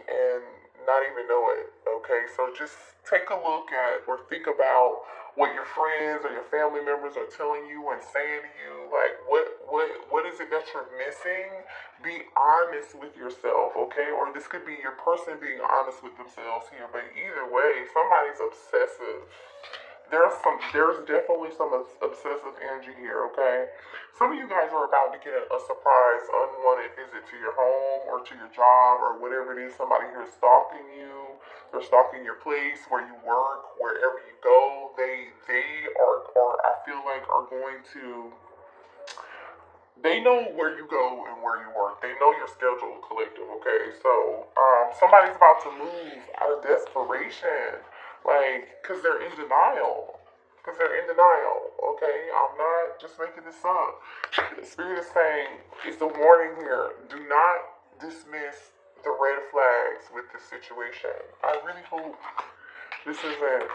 and not even know it, okay? So just take a look at or think about what your friends or your family members are telling you and saying to you. Like, what is it that you're missing? Be honest with yourself, okay? Or this could be your person being honest with themselves here, but either way, somebody's obsessive. There's definitely some obsessive energy here, okay? Some of you guys are about to get a surprise, unwanted visit to your home or to your job or whatever it is. Somebody here is stalking you. They're stalking your place where you work, wherever you go. They are I feel like are going to. They know where you go and where you work. They know your schedule, collective, okay? So, somebody's about to move out of desperation, like, because they're in denial. Because they're in denial, okay? I'm not just making this up. The Spirit is saying, it's a warning here. Do not dismiss the red flags with this situation. I really hope this isn't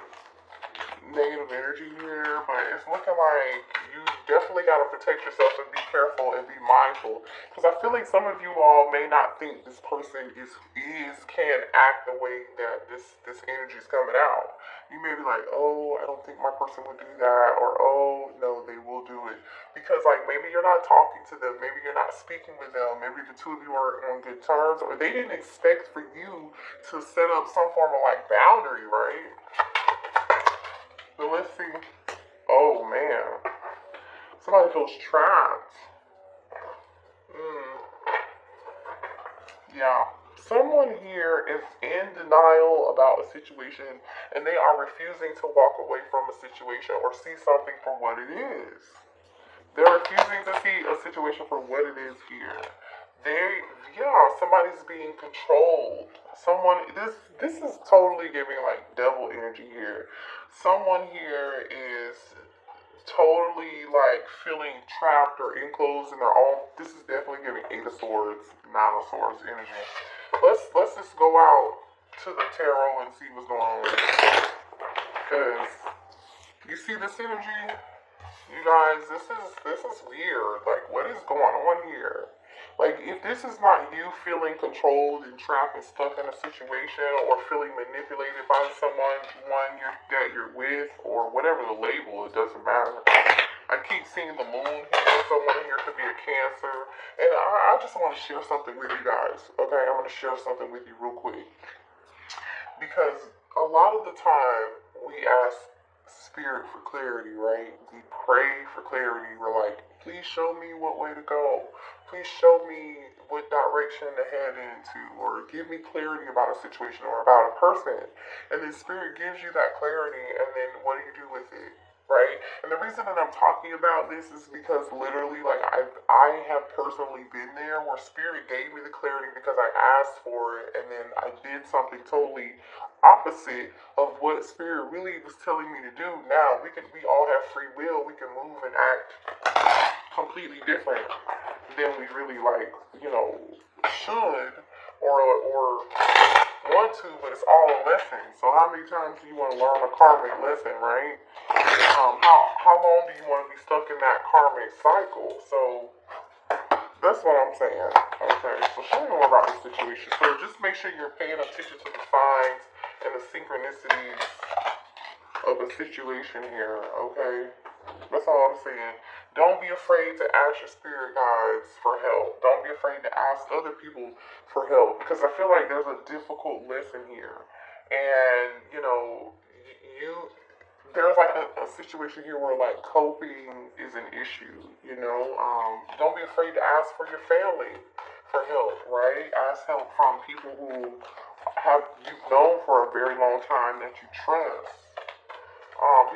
negative energy here, but it's looking like you definitely got to protect yourself and be careful and be mindful, because I feel like some of you all may not think this person can act the way that this energy is coming out. You may be like, oh, I don't think my person would do that, or oh no, they will do it, because like maybe you're not talking to them, maybe you're not speaking with them, maybe the two of you are on good terms, or they didn't expect for you to set up some form of like boundary, right? So let's see. Oh man. Somebody feels trapped. Yeah. Someone here is in denial about a situation and they are refusing to walk away from a situation or see something for what it is. They're refusing to see a situation for what it is here. Somebody's being controlled. This is totally giving like devil energy here. Someone here is totally like feeling trapped or enclosed in their own. This is definitely giving Eight of Swords, Nine of Swords energy. Let's just go out to the tarot and see what's going on with it. Because you see this energy, you guys, this is weird. Like, what is going on here? Like, if this is not you feeling controlled and trapped and stuck in a situation or feeling manipulated by someone that you're with or whatever the label, it doesn't matter. I keep seeing the moon here. Someone here could be a Cancer. And I just want to share something with you guys. Okay, I'm going to share something with you real quick. Because a lot of the time, we ask Spirit for clarity, right? We pray for clarity. We're like, please show me what way to go. Please show me what direction to head into, or give me clarity about a situation or about a person. And then Spirit gives you that clarity, and then what do you do with it? Right? And the reason that I'm talking about this is because literally, like, I have personally been there where Spirit gave me the clarity because I asked for it, and then I did something totally opposite of what Spirit really was telling me to do. Now, we all have free will. We can move and act completely different than we really, like, should or want to, but it's all a lesson. So how many times do you want to learn a karmic lesson, right? How long do you want to be stuck in that karmic cycle? So that's what I'm saying. Okay, so show me more about this situation. So just make sure you're paying attention to the signs and the synchronicities of a situation here, okay? That's all I'm saying. Don't be afraid to ask your spirit guides for help. Don't be afraid to ask other people for help, because I feel like there's a difficult lesson here. And, there's like a situation here where like coping is an issue, don't be afraid to ask for your family for help, right? Ask help from people who you've known for a very long time that you trust.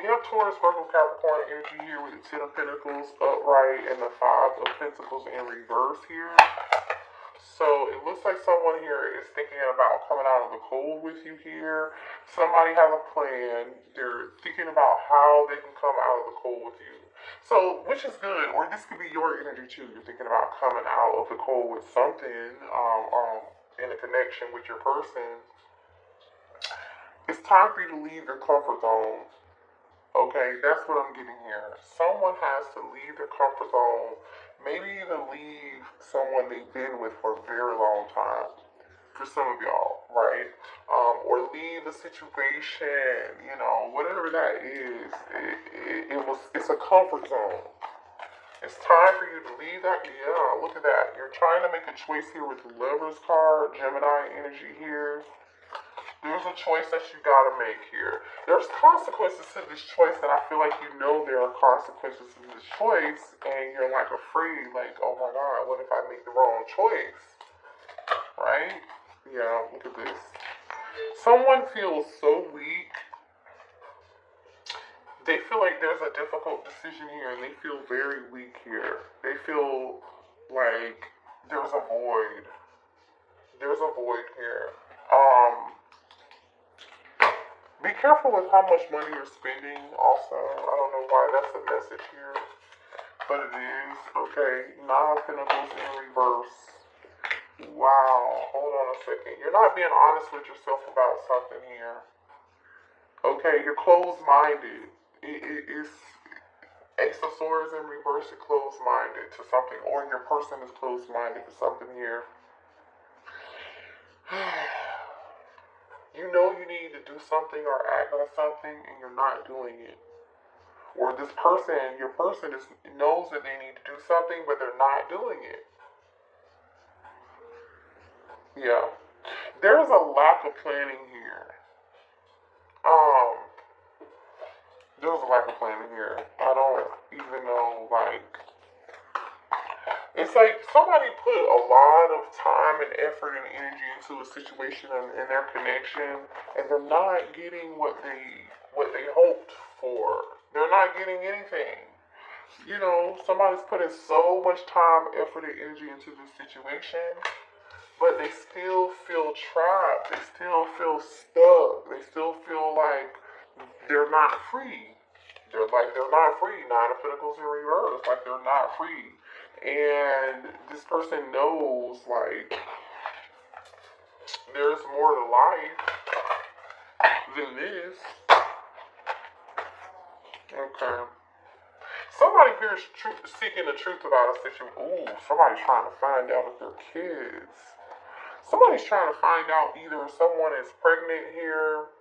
We have Taurus, Virgo, Capricorn energy here with the Ten of Pentacles upright and the Five of Pentacles in reverse here. So it looks like someone here is thinking about coming out of the cold with you here. Somebody has a plan. They're thinking about how they can come out of the cold with you. So, which is good, or this could be your energy too. You're thinking about coming out of the cold with something in a connection with your person. It's time for you to leave your comfort zone. Okay, that's what I'm getting here. Someone has to leave their comfort zone, maybe even leave someone they've been with for a very long time. For some of y'all, right? Or leave a situation, you know, whatever that is. It's a comfort zone. It's time for you to leave that. Yeah, look at that. You're trying to make a choice here with the Lover's card, Gemini energy here. There's a choice that you gotta make here. There's consequences to this choice that I feel like you know there are consequences to this choice, and you're like afraid, like, oh my god, what if I make the wrong choice? Right? Yeah, look at this. Someone feels so weak. They feel like there's a difficult decision here, and they feel very weak here. They feel like there's a void. There's a void here. Be careful with how much money you're spending also. I don't know why that's a message here, but it is. Okay, 9 of Pentacles in reverse. Wow, hold on a second. You're not being honest with yourself about something here. Okay, you're closed-minded. It's Ace of Swords in reverse, you're closed-minded to something, or your person is closed-minded to something here. You know you need to do something or act on something, and you're not doing it. Or this person, your person knows that they need to do something, but they're not doing it. Yeah. There's a lack of planning here. There's a lack of planning here. I don't even know, like, it's like somebody put a lot of time and effort and energy into a situation in their connection, and they're not getting what they hoped for. They're not getting anything. You know, somebody's putting so much time, effort, and energy into this situation, but they still feel trapped. They still feel stuck. They still feel like they're not free. They're not free. 9 of Pentacles in reverse. Like they're not free. And this person knows like there's more to life than this. Okay. Somebody here is seeking the truth about a situation. Ooh, somebody's trying to find out if they're kids. Somebody's trying to find out either someone is pregnant here.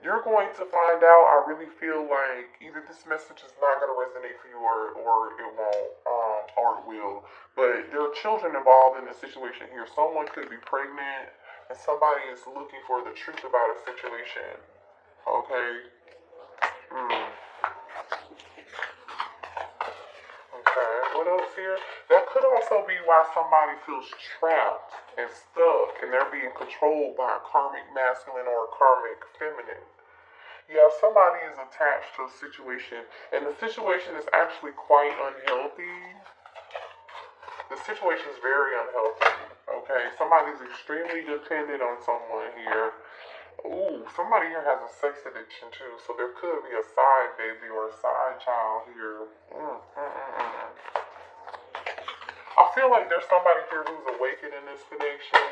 You're going to find out, I really feel like either this message is not going to resonate for you or it won't, or it will. But there are children involved in this situation here. Someone could be pregnant and somebody is looking for the truth about a situation. Okay? Okay, what else here? That could also be why somebody feels trapped and stuck and they're being controlled by a karmic masculine or a karmic feminine. Yeah, somebody is attached to a situation, and the situation is actually quite unhealthy. The situation is very unhealthy, okay? Somebody's extremely dependent on someone here. Ooh, somebody here has a sex addiction too, so there could be a side baby or a side child here. I feel like there's somebody here who's awakened in this connection,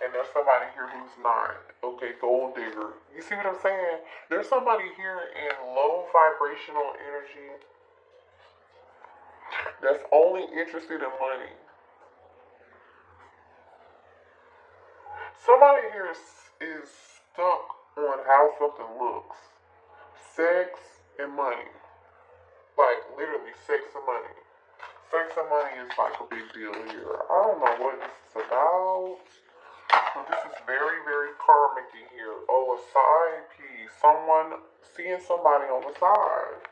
and there's somebody here who's not. Okay, gold digger. You see what I'm saying? There's somebody here in low vibrational energy that's only interested in money. Somebody here is stuck on how something looks. Sex and money. Like, literally, sex and money. Sex and money is like a big deal here. I don't know what this is about. So this is very, very karmic in here. Oh, a side piece. Someone seeing somebody on the side.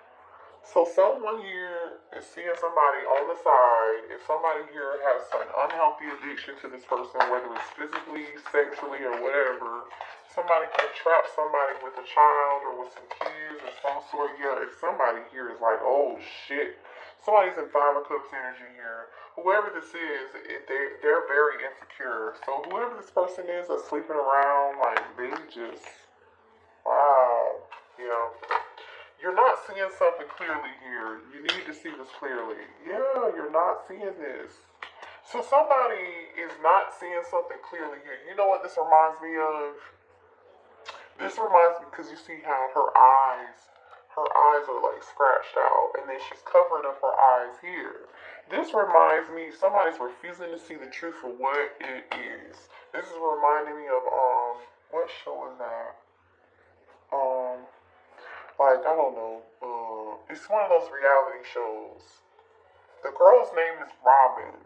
So someone here is seeing somebody on the side. If somebody here has some unhealthy addiction to this person, whether it's physically, sexually, or whatever, somebody can trap somebody with a child or with some kids or some sort. Yeah, if somebody here is like, oh shit. Somebody's in 5 of Cups energy here. Whoever this is, they're very insecure. So whoever this person is that's sleeping around, like, they just, wow, you know. You're not seeing something clearly here. You need to see this clearly. Yeah, you're not seeing this. So somebody is not seeing something clearly here. You know what this reminds me of? This reminds me, because you see how her her eyes are like scratched out, and then she's covering up her eyes here. This reminds me, somebody's refusing to see the truth for what it is. This is reminding me of, what show is that? Like, I don't know, it's one of those reality shows. The girl's name is Robin.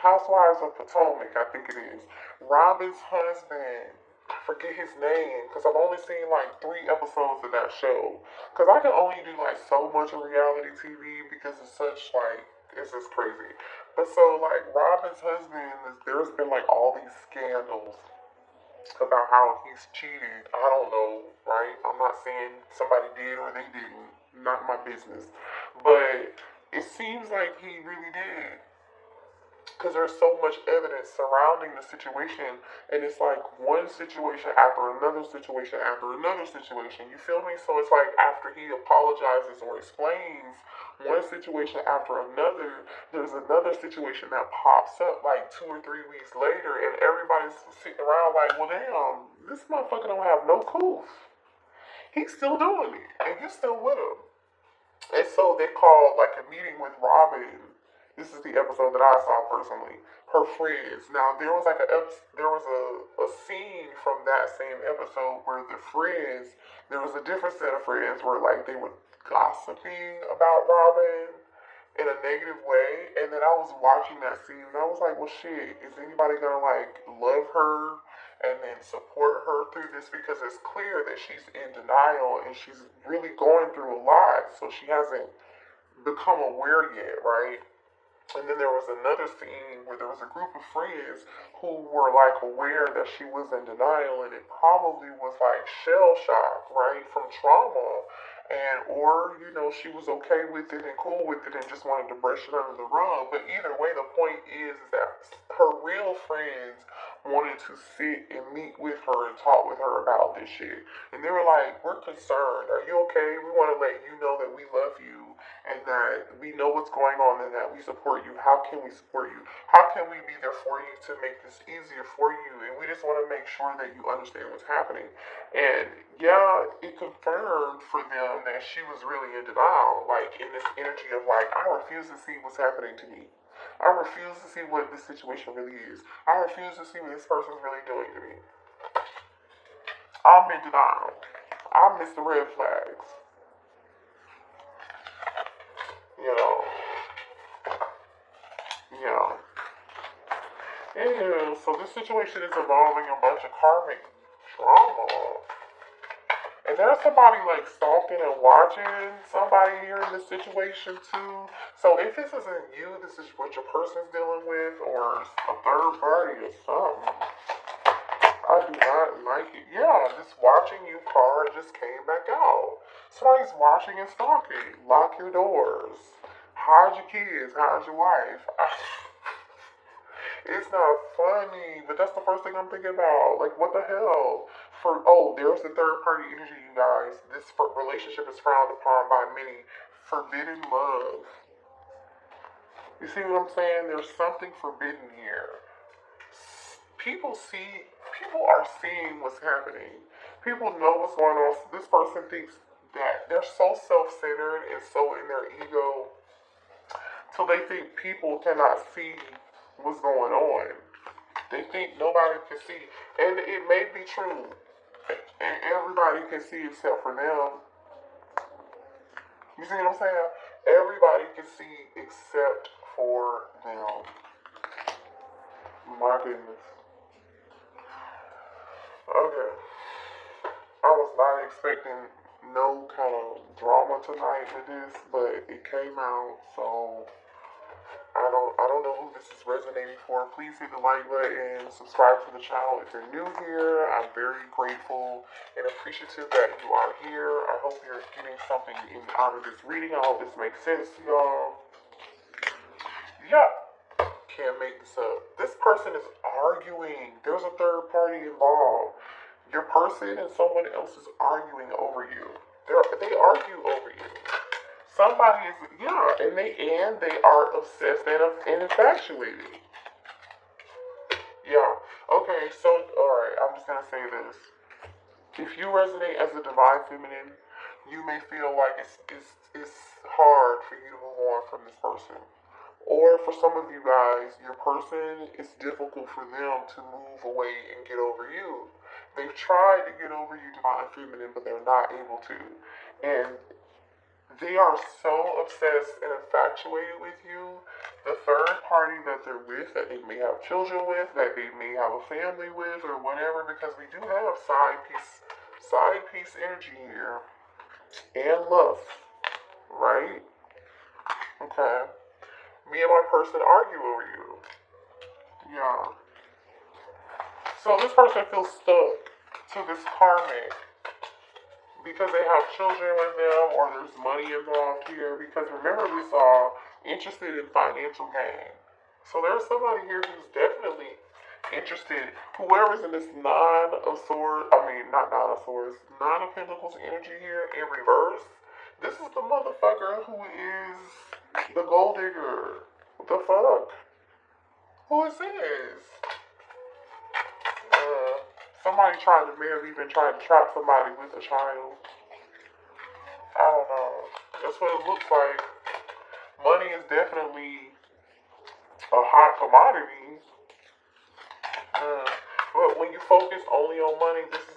Housewives of Potomac, I think it is. Robin's husband, I forget his name, because I've only seen like 3 episodes of that show. Because I can only do like so much of reality TV because it's such like, it's just crazy. But so like Robin's husband, there's been like all these scandals about how he's cheated. I don't know, right? I'm not saying somebody did or they didn't. Not my business. But it seems like he really did. Because there's so much evidence surrounding the situation, and it's like one situation after another situation after another situation. You feel me? So it's like after he apologizes or explains one situation after another, there's another situation that pops up like 2 or 3 weeks later, and everybody's sitting around like, well, damn, this motherfucker don't have no proof. He's still doing it, and you're still with him. And so they called like a meeting with Robin. This is the episode that I saw personally. Her friends. Now there was like a scene from that same episode where the friends, there was a different set of friends where like they were gossiping about Robin in a negative way, and then I was watching that scene and I was like, well shit, is anybody gonna like love her and then support her through this, because it's clear that she's in denial and she's really going through a lot, so she hasn't become aware yet, right? And then there was another scene where there was a group of friends who were like aware that she was in denial, and it probably was like shell shock, right, from trauma. And or, you know, she was okay with it and cool with it and just wanted to brush it under the rug. But either way, the point is that her real friends wanted to sit and meet with her and talk with her about this shit. And they were like, we're concerned. Are you okay? We want to let you know that we love you and that we know what's going on and that we support you. How can we support you? How can we be there for you to make this easier for you? And we just want to make sure that you understand what's happening. And yeah, it confirmed for them that she was really in denial, like in this energy of like, I refuse to see what's happening to me. I refuse to see what this situation really is. I refuse to see what this person's really doing to me. I'm in denial. I miss the red flags. You know. Yeah. Anywho, so this situation is involving a bunch of karmic drama. And there's somebody like stalking and watching somebody here in this situation too. So if this isn't you, this is what your person's dealing with, or a third party or something. I do not like it. Yeah, this watching you card just came back out. Somebody's watching and stalking. Lock your doors. Hide your kids. Hide your wife. It's not funny, but that's the first thing I'm thinking about. Like, what the hell? There's the third party energy, you guys. This relationship is frowned upon by many. Forbidden love. You see what I'm saying? There's something forbidden here. People are seeing what's happening. People know what's going on. This person thinks that they're so self-centered and so in their ego, so they think people cannot see what's going on. They think nobody can see. And it may be true. And everybody can see except for them. You see what I'm saying? Everybody can see except for them. My goodness. Okay. I was not expecting no kind of drama tonight with this, but it came out, so I don't know who this is resonating for. Please hit the like button, subscribe to the channel if you're new here. I'm very grateful and appreciative that you are here. I hope you're getting something out of this reading. I hope this makes sense to y'all. Yeah, can't make this up. This person is arguing. There's a third party involved. Your person and someone else is arguing over you. They argue over you. Somebody is, and they are obsessed and infatuated. Yeah. Okay, so, alright, I'm just gonna say this. If you resonate as a divine feminine, you may feel like it's hard for you to move on from this person. Or for some of you guys, your person, it's difficult for them to move away and get over you. They've tried to get over you, divine feminine, but they're not able to. And they are so obsessed and infatuated with you. The third party that they're with, that they may have children with, that they may have a family with, or whatever, because we do have side piece energy here, and love, right? Okay. Me and my person argue over you. Yeah. So this person feels stuck to this karmic because they have children with them, or there's money involved here. Because remember, we saw interested in financial gain. So there's somebody here who's definitely interested. Whoever's in this nine of pentacles energy here in reverse. This is the motherfucker who is the gold digger. What the fuck? Who is this? Somebody may have even tried to trap somebody with a child. I don't know. That's what it looks like. Money is definitely a hot commodity. But when you focus only on money, this is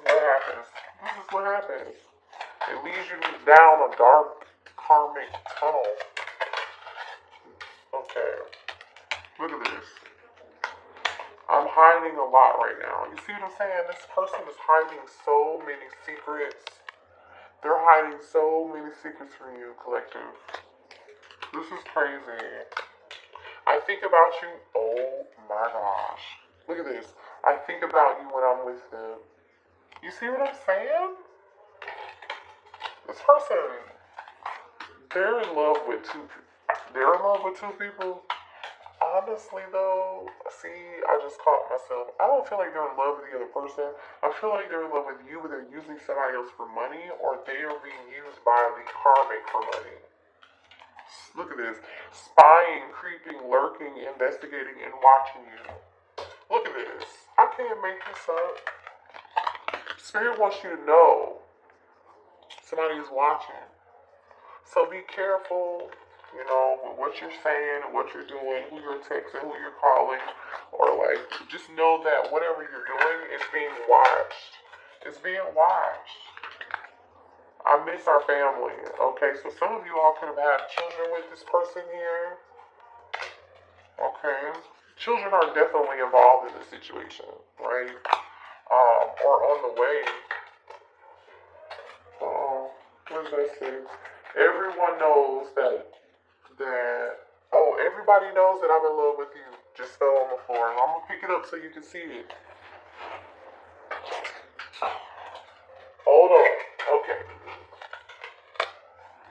what happens. It leads you down a dark karmic tunnel. Okay. Look at this. I'm hiding a lot right now. You see what I'm saying? This person is hiding so many secrets. They're hiding so many secrets from you, collective. This is crazy. I think about you. Oh my gosh. Look at this. I think about you when I'm with them. You see what I'm saying? This person, they're in love with two people. Honestly though, see, I just caught myself. I don't feel like they're in love with the other person. I feel like they're in love with you, but they're using somebody else for money, or they are being used by the karmic for money. Look at this. Spying, creeping, lurking, investigating, and watching you. Look at this. I can't make this up. Spirit wants you to know somebody is watching. So be careful, with what you're saying, what you're doing, who you're texting, who you're calling, or just know that whatever you're doing is being watched. It's being watched. I miss our family. Okay, so some of you all could have had children with this person here. Okay, children are definitely involved in the situation, right? Or on the way. What does that say? Everyone knows everybody knows that I'm in love with you. Just fell on the floor. And I'm going to pick it up so you can see it. Hold on. Okay.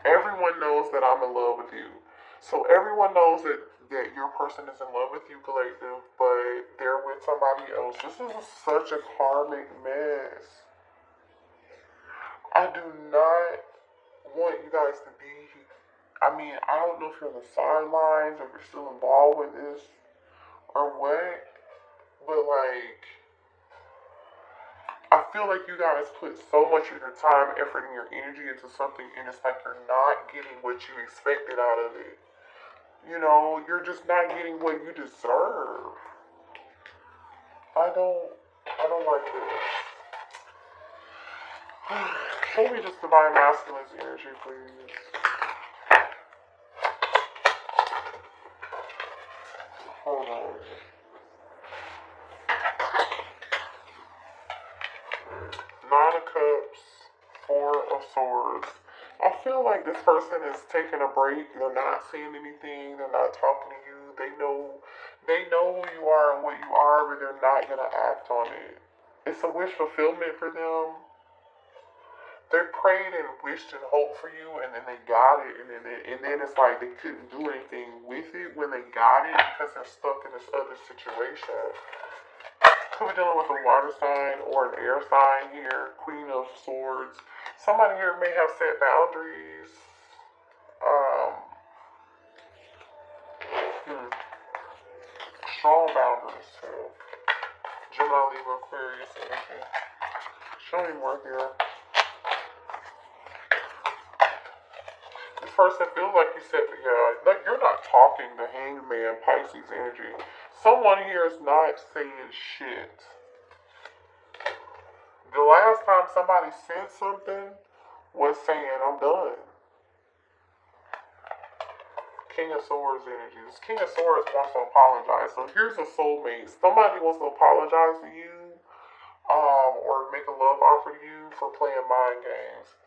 Everyone knows that I'm in love with you. So everyone knows that your person is in love with you, collective, but they're with somebody else. This is such a karmic mess. I do not want you guys to be, I don't know if you're on the sidelines or if you're still involved with this or what, but I feel like you guys put so much of your time, effort, and your energy into something, and it's like you're not getting what you expected out of it. You're just not getting what you deserve. I don't like this. Show me just divine masculine's energy, please. Hold on. Nine of Cups, Four of Swords. I feel like this person is taking a break. They're not saying anything. They're not talking to you. They know who you are and what you are, but they're not going to act on it. It's a wish fulfillment for them. They prayed and wished and hoped for you, and then they got it, and then it's like they couldn't do anything with it when they got it because they're stuck in this other situation. Could be dealing with a water sign or an air sign here. Queen of Swords. Somebody here may have set boundaries. Strong boundaries too. Gemini, Libra, Aquarius energy. Show me more here. person feels like you said, yeah, like you're not talking the Hangman Pisces energy. Someone here is not saying shit. The last time somebody said something was saying, I'm done. King of Swords energy. This King of Swords wants to apologize. So here's a soulmate. Somebody wants to apologize to you, or make a love offer to you for playing mind games.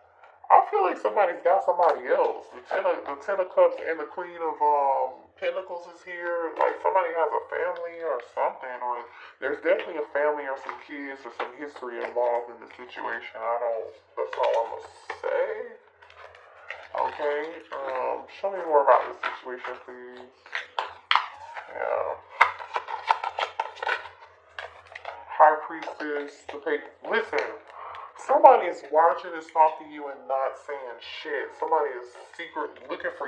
I feel like somebody's got somebody else. The Ten of Cups and the Queen of Pentacles is here. Like somebody has a family or something, or there's definitely a family or some kids or some history involved in the situation. That's all I'm gonna say. Okay, show me more about this situation, please. Yeah. High Priestess, listen, somebody is watching and stalking you and not saying shit. Somebody is secretly looking for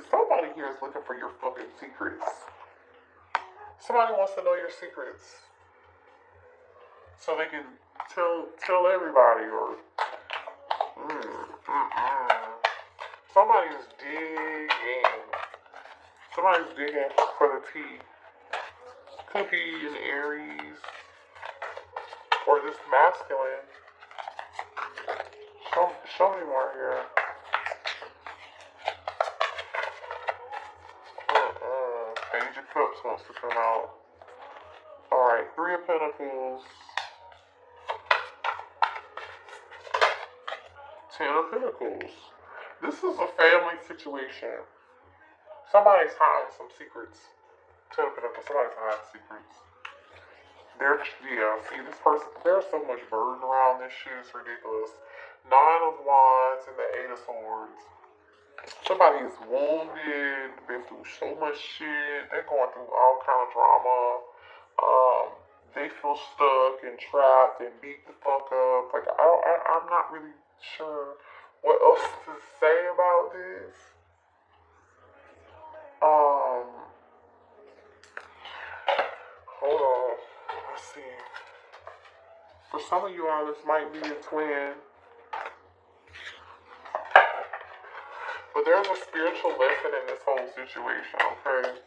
somebody here is looking for your fucking secrets. Somebody wants to know your secrets. So they can tell everybody, or somebody's digging. Somebody's digging for the tea. Could be an Aries or just masculine. Show me more here. Page of Cups wants to come out. Alright, Three of Pentacles. Ten of Pentacles. This is a family situation. Somebody's hiding some secrets. Ten of Pentacles. Somebody's hiding secrets. See this person, there's so much burden around this shit, it's ridiculous. Nine of Wands and the Eight of Swords. Somebody is wounded, been through so much shit, they're going through all kind of drama. They feel stuck and trapped and beat the fuck up. Like, I'm not really sure what else to say about this. Hold on. Let's see. For some of you all, this might be a twin. But there's a spiritual lesson in this whole situation, okay?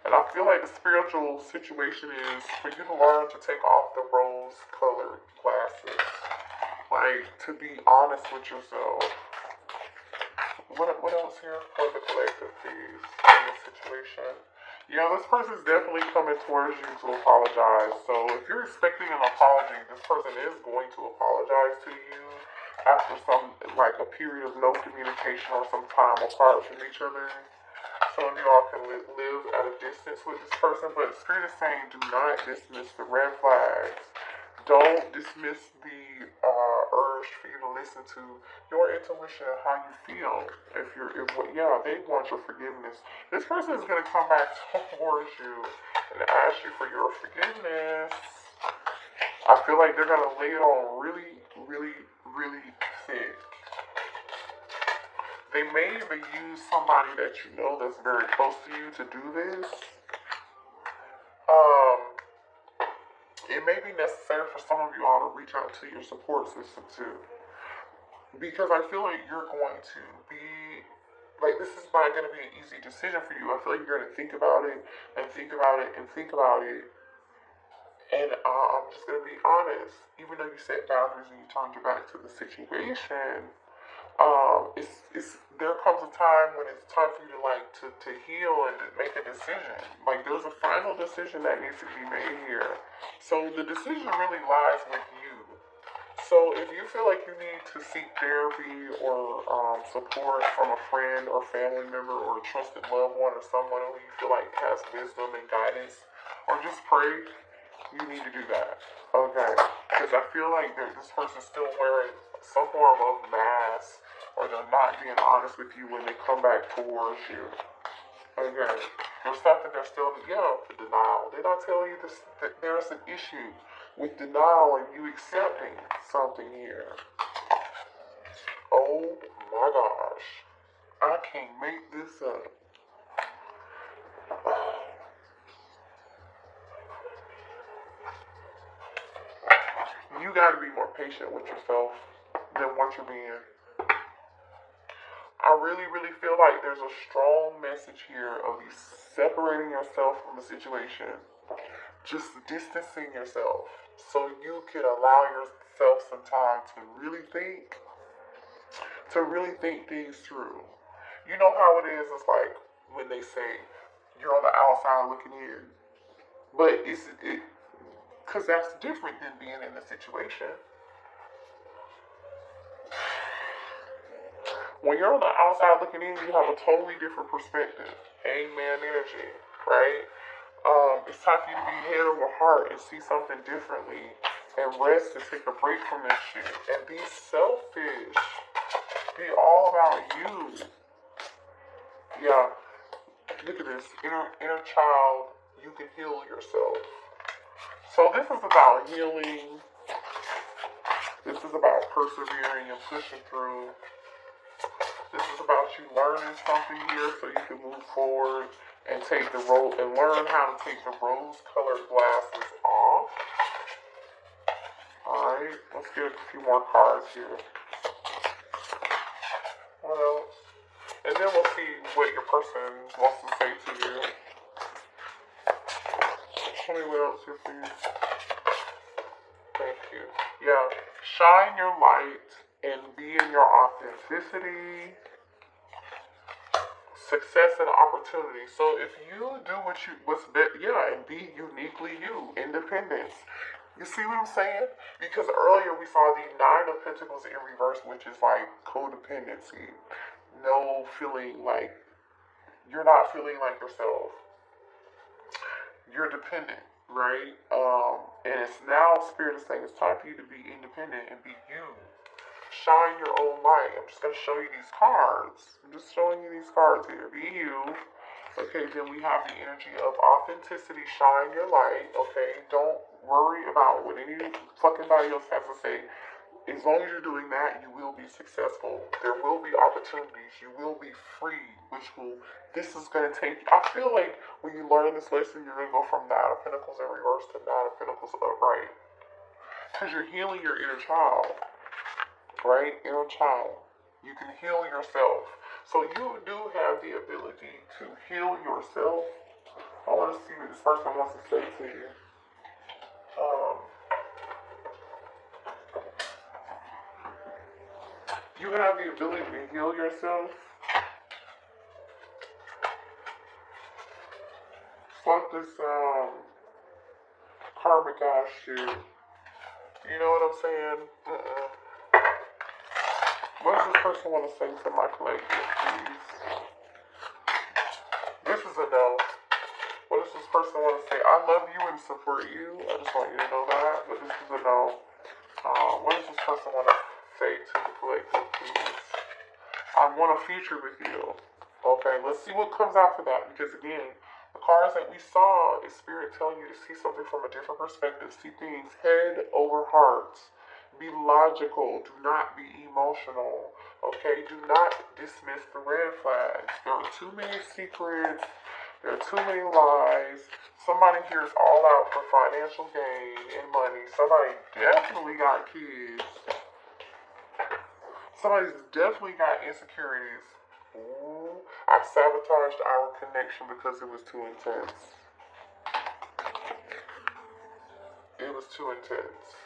And I feel like the spiritual situation is for you to learn to take off the rose-colored glasses. Like, to be honest with yourself. What else here for the collective, please, in this situation? Yeah, this person's definitely coming towards you to apologize. So if you're expecting an apology, this person is going to apologize to you after a period of no communication or some time apart from each other. Some of you all can live at a distance with this person, but Spirit is saying do not dismiss the red flags. Don't dismiss the urge for you to listen to your intuition and how you feel. They want your forgiveness. This person is going to come back towards you and ask you for your forgiveness. I feel like they're going to lay it on really, really, really thick. They may even use somebody that you know that's very close to you to do this. It may be necessary for some of you all to reach out to your support system too. Because I feel like you're going to be, this is not going to be an easy decision for you. I feel like you're going to think about it, and think about it, and think about it. And I'm just going to be honest. Even though you set boundaries and you turned your back to the situation, there comes a time when it's time for you to heal and to make a decision. Like, there's a final decision that needs to be made here. So the decision really lies with you. So if you feel like you need to seek therapy or support from a friend or family member or a trusted loved one or someone who you feel like has wisdom and guidance, or just pray, you need to do that. Okay? Because I feel like this person's still wearing some form of mask, or they're not being honest with you when they come back towards you. Okay. There's something they're still, denial. They're not telling you this, that there's an issue with denial and you accepting something here. Oh my gosh. I can't make this up. You gotta be more patient with yourself than what you're being. I really feel like there's a strong message here of you separating yourself from the situation. Just distancing yourself so you can allow yourself some time to really think things through. You know how it is, it's like when they say you're on the outside looking in. But because that's different than being in the situation. When you're on the outside looking in, you have a totally different perspective. Hangman energy, right? It's time for you to be head over heart and see something differently and rest and take a break from this shit. And be selfish. Be all about you. Yeah. Look at this. Inner child, you can heal yourself. So this is about healing. This is about persevering and pushing through. This is about you learning something here so you can move forward and take the and learn how to take the rose-colored glasses off. Alright, let's get a few more cards here. What else? And then we'll see what your person wants to say to you. Tell me what else here, please. Thank you. Yeah, shine your light and be in your authenticity, success and opportunity. So if you do and be uniquely you, independence. You see what I'm saying? Because earlier we saw the Nine of Pentacles in reverse, which is like codependency. No feeling like, you're not feeling like yourself. You're dependent, right? And it's now, Spirit is saying it's time for you to be independent and be you. Shine your own light. I'm just going to show you these cards. I'm just showing you these cards here. Be you. Okay, then we have the energy of authenticity. Shine your light. Okay, don't worry about what any fucking body else has to say. As long as you're doing that, you will be successful. There will be opportunities. You will be free, this is going to take, I feel like when you learn this lesson, you're going to go from Nine of Pentacles in reverse to Nine of Pentacles upright. Because you're healing your inner child. Right? Inner child. You can heal yourself. So you do have the ability to heal yourself. I want to see what this person wants to say to you. You have the ability to heal yourself. Fuck this karmic ass shit. You know what I'm saying? What does this person want to say to my collective, please? This is a no. What does this person want to say? I love you and support you. I just want you to know that. But this is a no. What does this person want to say to the collective, please? I want a future with you. Okay, let's see what comes after that. Because again, the cards that we saw is Spirit telling you to see something from a different perspective. See things head over heart. Be logical. Do not be emotional. Okay? Do not dismiss the red flags. There are too many secrets. There are too many lies. Somebody here is all out for financial gain and money. Somebody definitely got kids. Somebody's definitely got insecurities. Ooh, I sabotaged our connection because it was too intense. It was too intense.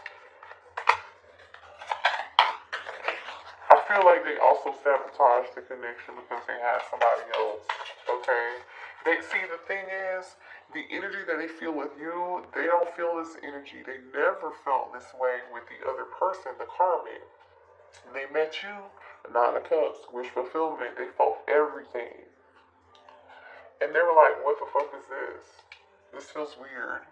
I feel like they also sabotaged the connection because they had somebody else. Okay? The thing is, the energy that they feel with you, they don't feel this energy. They never felt this way with the other person, the karmic. They met you, Nine of Cups, wish fulfillment. They felt everything. And they were like, what the fuck is this? This feels weird.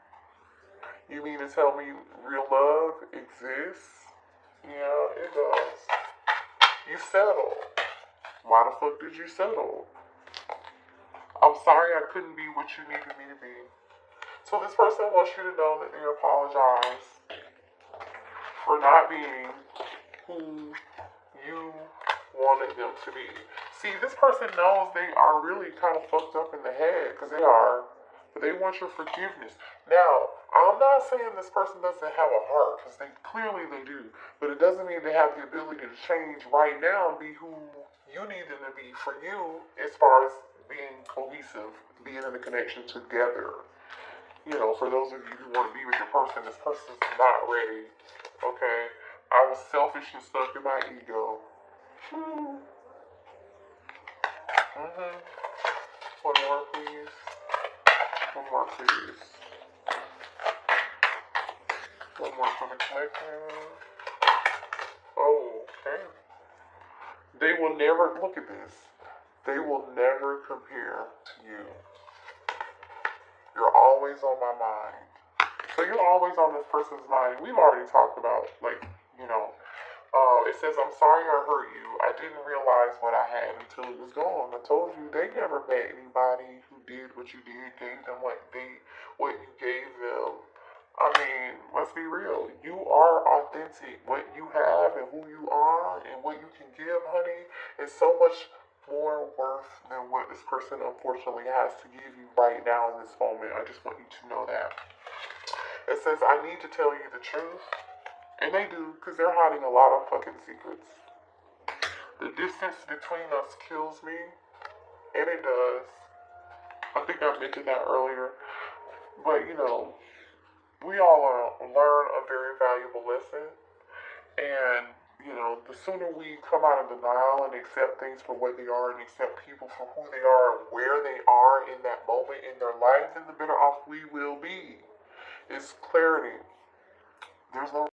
You mean to tell me real love exists? Yeah, it does. You settled. Why the fuck did you settle? I'm sorry I couldn't be what you needed me to be. So this person wants you to know that they apologize for not being who you wanted them to be. See, this person knows they are really kind of fucked up in the head, because they are, but they want your forgiveness. Now, I'm not saying this person doesn't have a heart, because clearly they do, but it doesn't mean they have the ability to change right now and be who You need them to be for you as far as being cohesive, being in a connection together. You know, for those of you who want to be with your person, this person's not ready. Okay? I was selfish and stuck in my ego. One more, please. One more, please. One more for the collective. Oh, okay. They will never, look at this. They will never compare to you. You're always on my mind. So you're always on this person's mind. We've already talked about, like, you know, it says, I'm sorry I hurt you. I didn't realize what I had until it was gone. I told you they never met anybody who did what you did, gave them what you gave them. I mean, let's be real. You are authentic. What you have and who you are and what you can give, honey, is so much more worth than what this person unfortunately has to give you right now in this moment. I just want you to know that. It says, I need to tell you the truth. And they do, because they're hiding a lot of fucking secrets. The distance between us kills me. And it does. I think I mentioned that earlier. But, you know, we all learn a very valuable lesson. And, you know, the sooner we come out of denial and accept things for what they are and accept people for who they are and where they are in that moment in their life, then the better off we will be. It's clarity. There's no